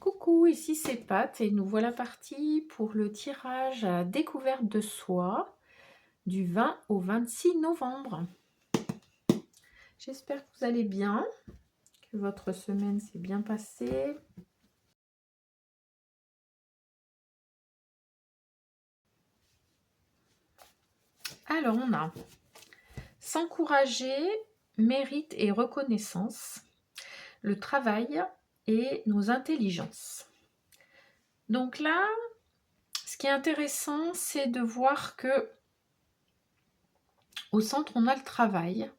Coucou, ici c'est Pat et nous voilà partis pour le tirage à découverte de soi du 20 au 26 novembre. J'espère que vous allez bien, que votre semaine s'est bien passée. Alors on a s'encourager, mérite et reconnaissance, le travail et nos intelligences. Donc là, ce qui est intéressant, c'est de voir que au centre, on a le travail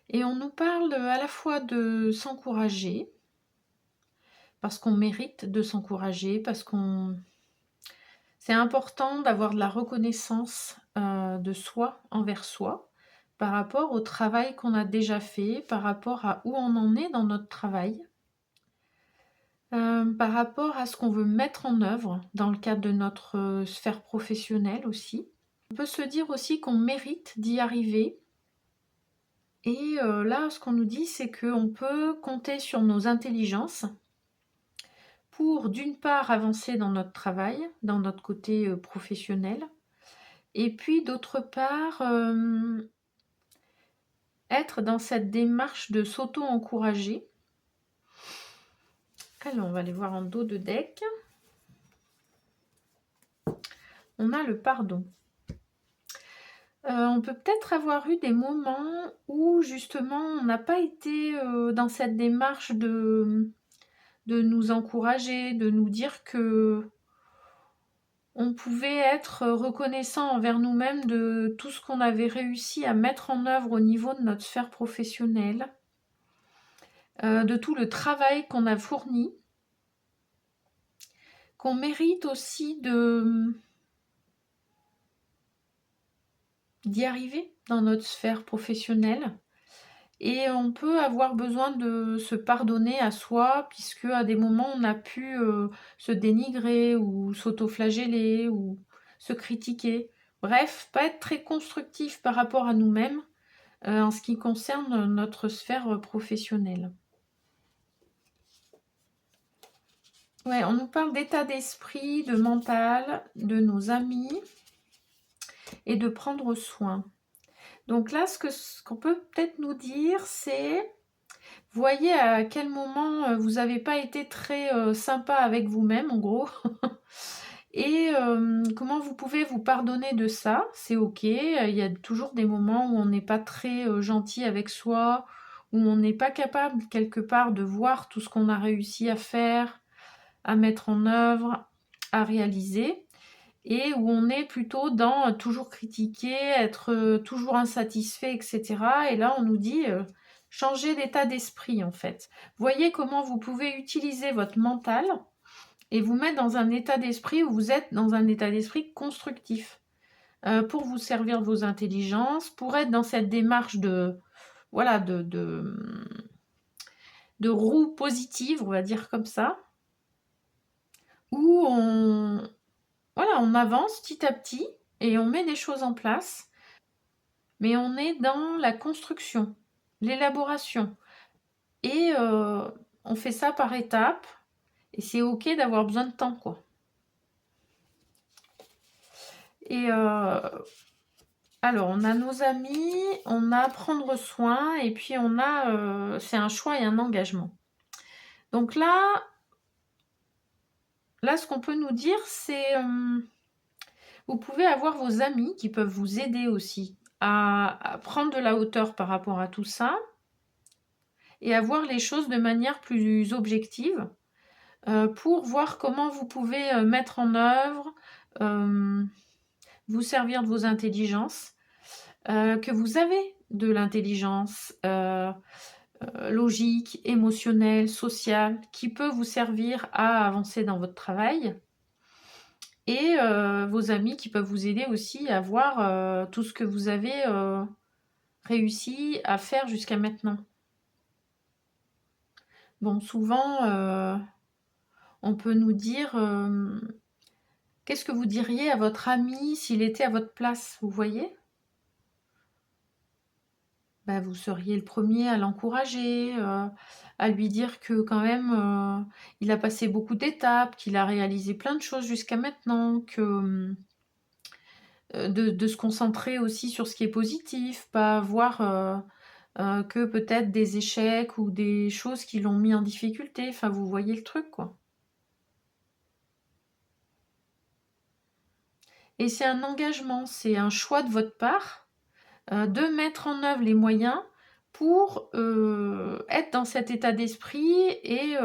et on nous parle à la fois de s'encourager, parce qu'on mérite de s'encourager, parce qu'on c'est important d'avoir de la reconnaissance, de soi envers soi, par rapport au travail qu'on a déjà fait, par rapport à où on en est dans notre travail, par rapport à ce qu'on veut mettre en œuvre dans le cadre de notre, sphère professionnelle aussi. On peut se dire aussi qu'on mérite d'y arriver et là, ce qu'on nous dit, c'est qu'on peut compter sur nos intelligences pour, d'une part, avancer dans notre travail, dans notre côté, professionnel et puis d'autre part, être dans cette démarche de s'auto-encourager. Alors, on va aller voir en dos de deck. On a le pardon. On peut peut-être avoir eu des moments où justement on n'a pas été, dans cette démarche de nous encourager, de nous dire que on pouvait être reconnaissant envers nous-mêmes de tout ce qu'on avait réussi à mettre en œuvre au niveau de notre sphère professionnelle, de tout le travail qu'on a fourni, qu'on mérite aussi d'y arriver dans notre sphère professionnelle. Et on peut avoir besoin de se pardonner à soi, puisque à des moments on a pu se dénigrer ou s'auto-flageller ou se critiquer. Bref, pas être très constructif par rapport à nous-mêmes en ce qui concerne notre sphère professionnelle. Ouais, on nous parle d'état d'esprit, de mental, de nos amis et de prendre soin. Donc là, ce qu'on peut peut-être nous dire, c'est voyez à quel moment vous n'avez pas été très sympa avec vous-même, en gros, et comment vous pouvez vous pardonner de ça. C'est ok, il y a toujours des moments où on n'est pas très gentil avec soi, où on n'est pas capable quelque part de voir tout ce qu'on a réussi à faire, à mettre en œuvre, à réaliser, et où on est plutôt dans toujours critiquer, être toujours insatisfait, etc. Et là, on nous dit changer d'état d'esprit, en fait. Voyez comment vous pouvez utiliser votre mental et vous mettre dans un état d'esprit où vous êtes dans un état d'esprit constructif pour vous servir de vos intelligences, pour être dans cette démarche de, voilà, de roue positive, on va dire comme ça, où voilà, on avance petit à petit et on met des choses en place, mais on est dans la construction, l'élaboration. Et on fait ça par étapes, et c'est ok d'avoir besoin de temps, quoi. Et alors, on a nos amis, on a prendre soin, et puis on a, c'est un choix et un engagement. Donc là, ce qu'on peut nous dire, c'est vous pouvez avoir vos amis qui peuvent vous aider aussi à prendre de la hauteur par rapport à tout ça et à voir les choses de manière plus objective pour voir comment vous pouvez mettre en œuvre, vous servir de vos intelligences, que vous avez de l'intelligence logique, émotionnelle, sociale, qui peut vous servir à avancer dans votre travail. Et vos amis qui peuvent vous aider aussi à voir tout ce que vous avez réussi à faire jusqu'à maintenant. Bon, souvent, on peut nous dire qu'est-ce que vous diriez à votre ami s'il était à votre place, vous voyez? bah, vous seriez le premier à l'encourager, à lui dire que quand même, il a passé beaucoup d'étapes, qu'il a réalisé plein de choses jusqu'à maintenant, que, de se concentrer aussi sur ce qui est positif, pas voir, que peut-être des échecs ou des choses qui l'ont mis en difficulté. Enfin, vous voyez le truc, quoi. Et c'est un engagement, c'est un choix de votre part, de mettre en œuvre les moyens pour être dans cet état d'esprit et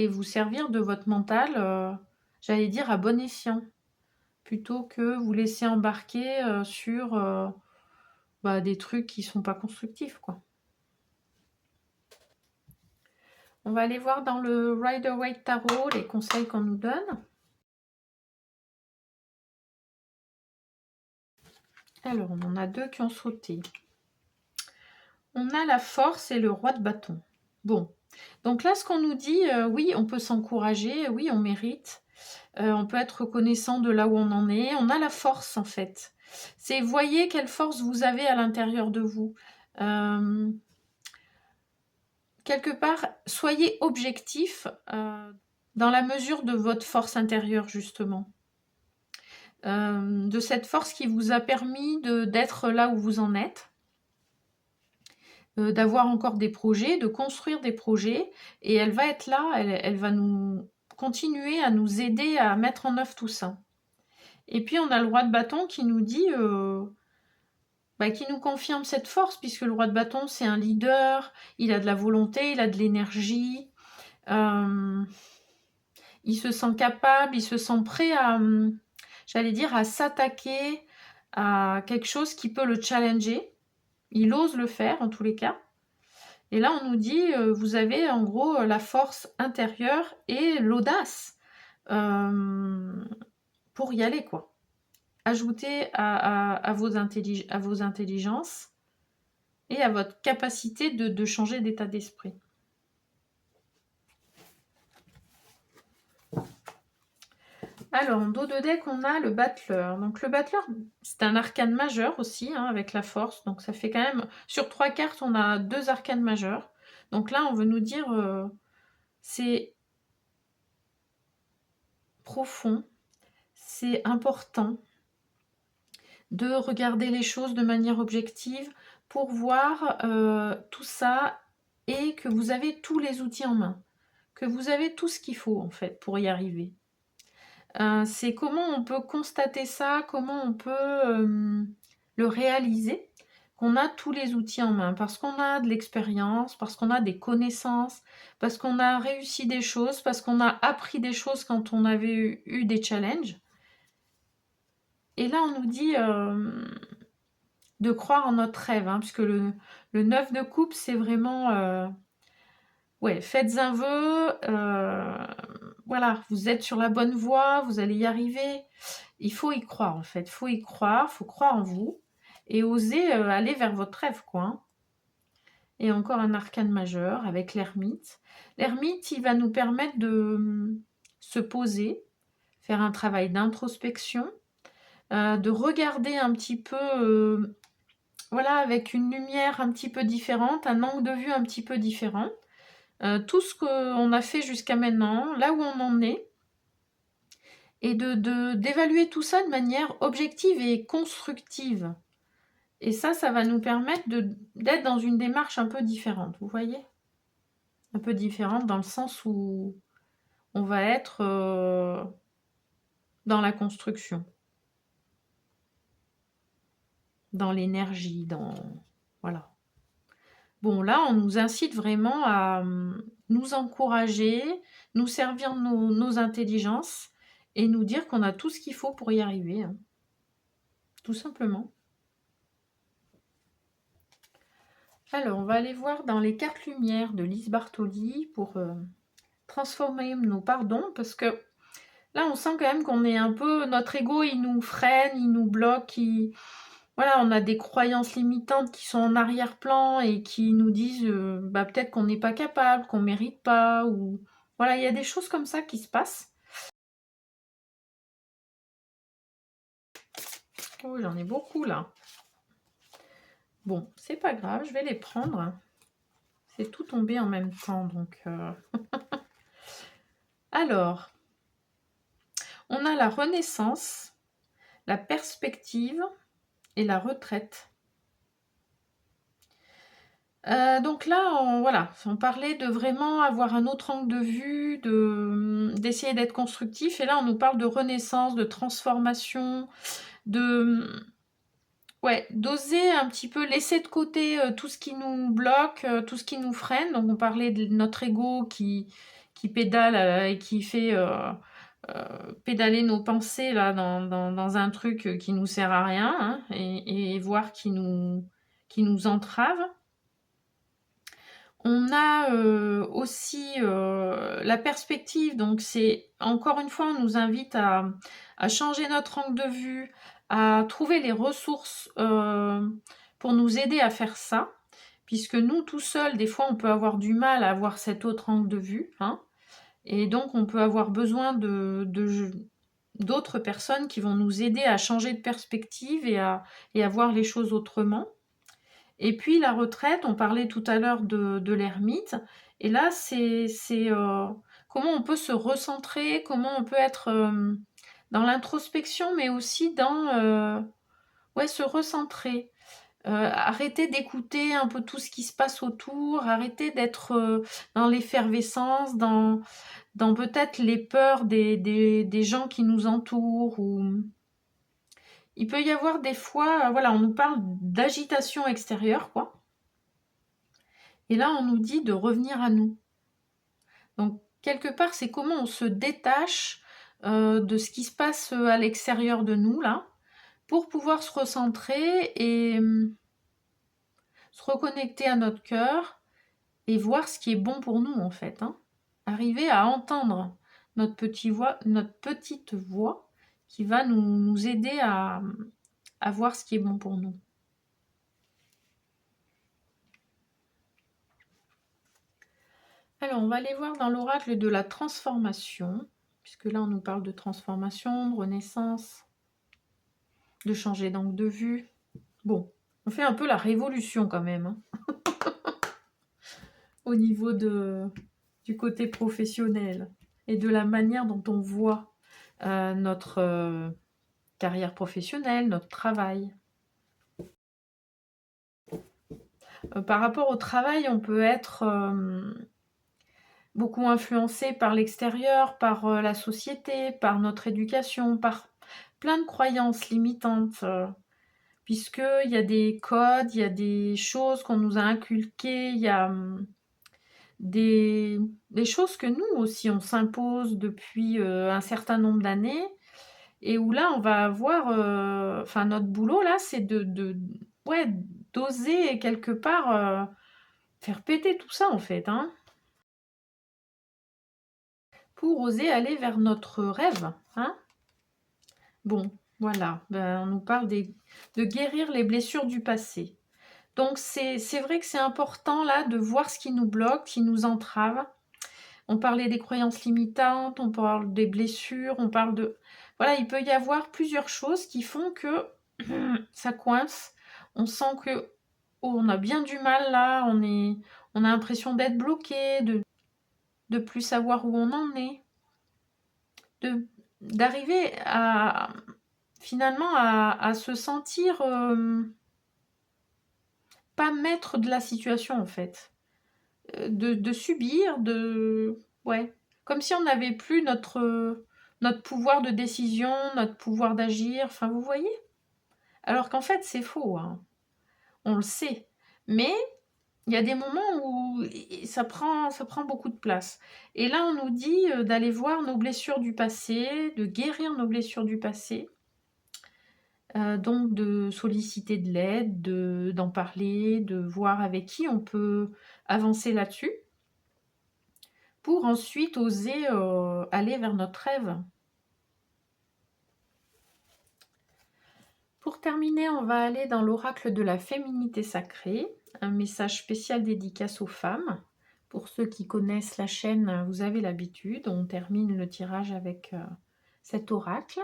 vous servir de votre mental, j'allais dire à bon escient, plutôt que vous laisser embarquer sur bah, des trucs qui sont pas constructifs, quoi. On va aller voir dans le Rider-Waite Tarot les conseils qu'on nous donne. Alors, on en a deux qui ont sauté. On a la force et le roi de bâton. Bon, donc là, ce qu'on nous dit, oui, on peut s'encourager, oui, on mérite, on peut être reconnaissant de là où on en est. On a la force, en fait. C'est, voyez quelle force vous avez à l'intérieur de vous. Quelque part, soyez objectif dans la mesure de votre force intérieure, justement. De cette force qui vous a permis d'être là où vous en êtes, d'avoir encore des projets, de construire des projets, et elle va être là, elle va nous continuer à nous aider à mettre en œuvre tout ça. Et puis on a le roi de bâton qui nous dit, bah, qui nous confirme cette force, puisque le roi de bâton c'est un leader, il a de la volonté, il a de l'énergie, il se sent capable, il se sent prêt à, j'allais dire, à s'attaquer à quelque chose qui peut le challenger. Il ose le faire en tous les cas. Et là, on nous dit, vous avez en gros la force intérieure et l'audace pour y aller, quoi. Ajoutez à vos intelligences et à votre capacité de changer d'état d'esprit. Alors, en dos de deck, on a le battleur. Donc, le battleur, c'est un arcane majeur aussi, hein, avec la force. Donc, ça fait quand même... Sur 3 cartes, on a 2 arcanes majeurs. Donc là, on veut nous dire... c'est profond, c'est important de regarder les choses de manière objective pour voir tout ça et que vous avez tous les outils en main, que vous avez tout ce qu'il faut en fait pour y arriver. C'est comment on peut constater ça, comment on peut le réaliser, qu'on a tous les outils en main, parce qu'on a de l'expérience, parce qu'on a des connaissances, parce qu'on a réussi des choses, parce qu'on a appris des choses quand on avait eu des challenges. Et là, on nous dit de croire en notre rêve, hein, puisque le 9 de coupe, c'est vraiment... ouais, faites un vœu, voilà, vous êtes sur la bonne voie, vous allez y arriver. Il faut y croire, en fait. Il faut y croire, il faut croire en vous. Et oser aller vers votre rêve, quoi. Hein. Et encore un arcane majeur avec l'ermite. L'ermite, il va nous permettre de se poser, faire un travail d'introspection, de regarder un petit peu, voilà, avec une lumière un petit peu différente, un angle de vue un petit peu différent. Tout ce qu'on a fait jusqu'à maintenant, là où on en est, et d'évaluer tout ça de manière objective et constructive. Et ça va nous permettre d'être dans une démarche un peu différente, vous voyez? Un peu différente dans le sens où on va être dans la construction, dans l'énergie, dans... Voilà. Bon, là, on nous incite vraiment à nous encourager, nous servir de nos intelligences et nous dire qu'on a tout ce qu'il faut pour y arriver. Hein. Tout simplement. Alors, on va aller voir dans les cartes lumière de Lise Bartoli pour transformer nos pardons, parce que là, on sent quand même qu'on est un peu... Notre ego, il nous freine, il nous bloque, voilà, on a des croyances limitantes qui sont en arrière-plan et qui nous disent bah, peut-être qu'on n'est pas capable, qu'on ne mérite pas, ou... Voilà, il y a des choses comme ça qui se passent. Oh, j'en ai beaucoup, là. Bon, c'est pas grave, je vais les prendre. C'est tout tombé en même temps, donc... Alors, on a la renaissance, la perspective et la retraite. Donc là, voilà, on parlait de vraiment avoir un autre angle de vue, d'essayer d'être constructif. Et là, on nous parle de renaissance, de transformation, ouais, d'oser un petit peu laisser de côté tout ce qui nous bloque, tout ce qui nous freine. Donc on parlait de notre ego qui pédale et qui fait pédaler nos pensées là, dans un truc qui nous sert à rien, hein, et voire qui nous entrave. On a aussi la perspective, donc c'est encore une fois, on nous invite à changer notre angle de vue, à trouver les ressources pour nous aider à faire ça, puisque nous, tout seuls, des fois, on peut avoir du mal à avoir cet autre angle de vue, hein, et donc on peut avoir besoin d'autres personnes qui vont nous aider à changer de perspective et à voir les choses autrement. Et puis la retraite, on parlait tout à l'heure de l'ermite, et là c'est comment on peut se recentrer, comment on peut être dans l'introspection, mais aussi dans ouais, se recentrer. Arrêter d'écouter un peu tout ce qui se passe autour, arrêter d'être dans l'effervescence, dans peut-être les peurs des gens qui nous entourent, ou il peut y avoir des fois, voilà, on nous parle d'agitation extérieure, quoi. Et là, on nous dit de revenir à nous. Donc, quelque part, c'est comment on se détache de ce qui se passe à l'extérieur de nous, là, pour pouvoir se recentrer et se reconnecter à notre cœur et voir ce qui est bon pour nous, en fait, hein. Arriver à entendre notre petite voix qui va nous aider à voir ce qui est bon pour nous. Alors, on va aller voir dans l'oracle de la transformation, puisque là, on nous parle de transformation, de renaissance, de changer d'angle de vue. Bon, on fait un peu la révolution quand même, hein, au niveau du côté professionnel et de la manière dont on voit notre carrière professionnelle, notre travail. Par rapport au travail, on peut être beaucoup influencé par l'extérieur, par la société, par notre éducation, par plein de croyances limitantes, puisqu'il y a des codes, il y a des choses qu'on nous a inculquées, il y a des choses que nous aussi on s'impose depuis un certain nombre d'années, et où là on va avoir, enfin notre boulot là, c'est ouais, d'oser quelque part faire péter tout ça en fait, hein, pour oser aller vers notre rêve, hein. Bon, voilà, ben, on nous parle de guérir les blessures du passé. Donc c'est vrai que c'est important là de voir ce qui nous bloque, qui nous entrave. On parlait des croyances limitantes, on parle des blessures, on parle de... Voilà, il peut y avoir plusieurs choses qui font que ça coince. On sent que on a bien du mal là, on a l'impression d'être bloqué, de plus savoir où on en est, d'arriver à finalement à se sentir pas maître de la situation en fait. De subir, ouais. Comme si on n'avait plus notre pouvoir de décision, notre pouvoir d'agir, enfin vous voyez? Alors qu'en fait c'est faux, hein. On le sait. Mais il y a des moments où ça prend beaucoup de place. Et là on nous dit d'aller voir nos blessures du passé, de guérir nos blessures du passé. Donc de solliciter de l'aide, d'en parler, de voir avec qui on peut avancer là-dessus, pour ensuite oser aller vers notre rêve. Pour terminer, on va aller dans l'oracle de la féminité sacrée, un message spécial dédicace aux femmes. Pour ceux qui connaissent la chaîne, vous avez l'habitude, on termine le tirage avec cet oracle.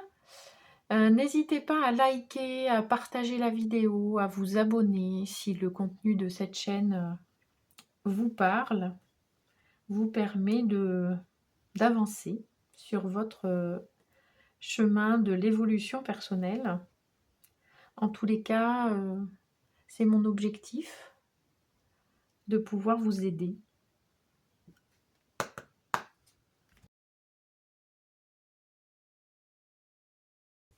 N'hésitez pas à liker, à partager la vidéo, à vous abonner si le contenu de cette chaîne vous parle, vous permet d'avancer sur votre chemin de l'évolution personnelle. En tous les cas, c'est mon objectif de pouvoir vous aider.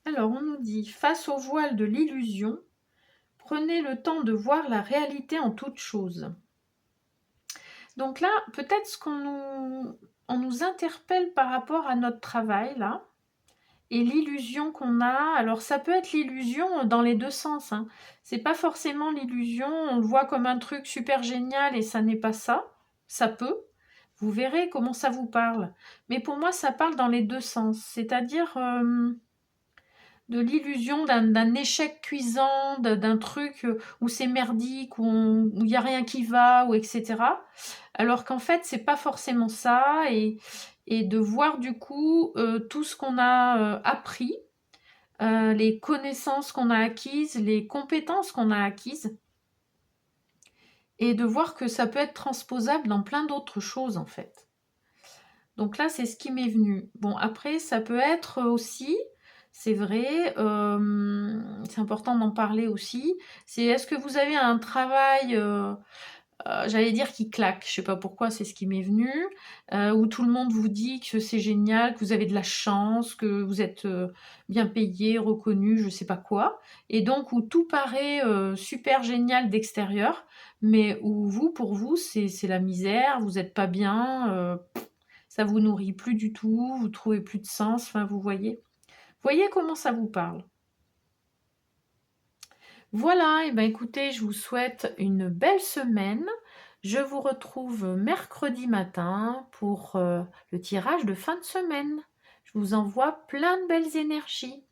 Alors, on nous dit, face au voile de l'illusion, prenez le temps de voir la réalité en toute chose. Donc là, peut-être on nous interpelle par rapport à notre travail, là, et l'illusion qu'on a. Alors, ça peut être l'illusion dans les deux sens, hein. C'est pas forcément l'illusion, on le voit comme un truc super génial et ça n'est pas ça. Ça peut. Vous verrez comment ça vous parle. Mais pour moi, ça parle dans les deux sens. C'est-à-dire de l'illusion d'un échec cuisant, d'un truc où c'est merdique, où il n'y a rien qui va, ou etc. Alors qu'en fait, c'est pas forcément ça. Et de voir du coup tout ce qu'on a appris, les connaissances qu'on a acquises, les compétences qu'on a acquises, et de voir que ça peut être transposable dans plein d'autres choses en fait. Donc là, c'est ce qui m'est venu. Bon, après, ça peut être aussi, c'est vrai, c'est important d'en parler aussi, c'est est-ce que vous avez un travail, j'allais dire qui claque, je sais pas pourquoi, c'est ce qui m'est venu, où tout le monde vous dit que c'est génial, que vous avez de la chance, que vous êtes bien payé, reconnu, je sais pas quoi, et donc où tout paraît super génial d'extérieur, mais où vous, pour vous, c'est la misère, vous n'êtes pas bien, ça vous nourrit plus du tout, vous trouvez plus de sens, enfin vous voyez. Voyez comment ça vous parle. Voilà, et ben écoutez, je vous souhaite une belle semaine. Je vous retrouve mercredi matin pour le tirage de fin de semaine. Je vous envoie plein de belles énergies.